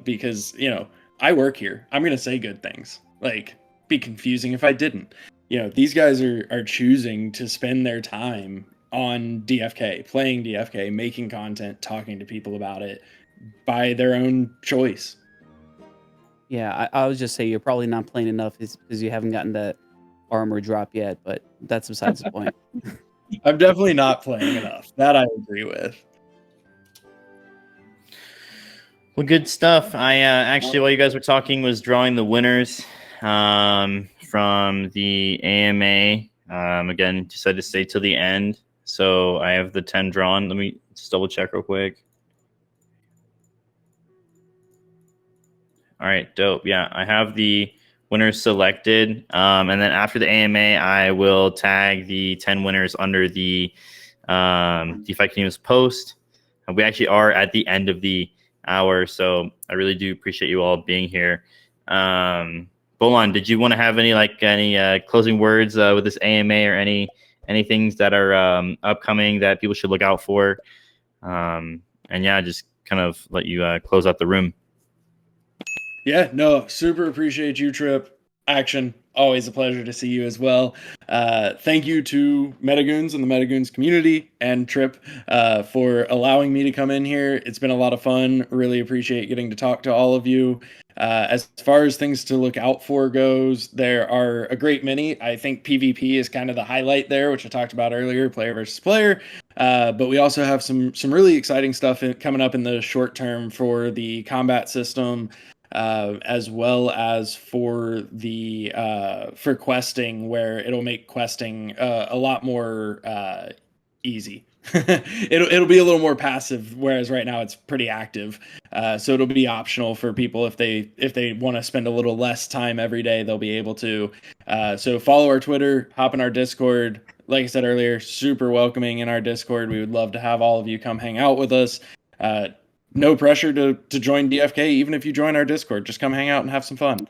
because, you know, I work here. I'm gonna say good things. Like, be confusing if I didn't. You know, these guys are choosing to spend their time on DFK, playing DFK, making content, talking to people about it by their own choice. Yeah, I would just say you're probably not playing enough because you haven't gotten that armor drop yet, but that's besides the point. I'm definitely not playing enough. That I agree with. Well, good stuff. I actually, while you guys were talking, was drawing the winners from the AMA. Again, decided to stay till the end. So I have the 10 drawn. Let me just double check real quick. All right, dope. Yeah, I have the winners selected. And then after the AMA, I will tag the 10 winners under the DeFi Kingdoms post. We actually are at the end of the hour. So I really do appreciate you all being here. Bolon, did you want to have any closing words with this AMA, or any things that are upcoming that people should look out for? And yeah, just kind of let you close out the room. Yeah, no, super appreciate you, Trip. Action, always a pleasure to see you as well. Thank you to Metagoons and the Metagoons community and Trip for allowing me to come in here. It's been a lot of fun. Really appreciate getting to talk to all of you. As far as things to look out for goes, there are a great many. I think PvP is kind of the highlight there, which I talked about earlier, player versus player. But we also have some really exciting stuff coming up in the short term for the combat system, as well as for the for questing, where it'll make questing a lot more easy. It'll be a little more passive, whereas right now it's pretty active. So it'll be optional for people if they want to spend a little less time every day, they'll be able to. So follow our Twitter, hop in our Discord. Like I said earlier, super welcoming in our Discord. We would love to have all of you come hang out with us. No pressure to join DFK, even if you join our Discord. Just come hang out and have some fun.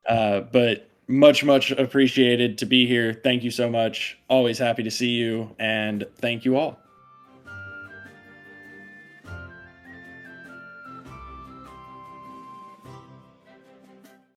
But much appreciated to be here. Thank you so much. Always happy to see you, and thank you all.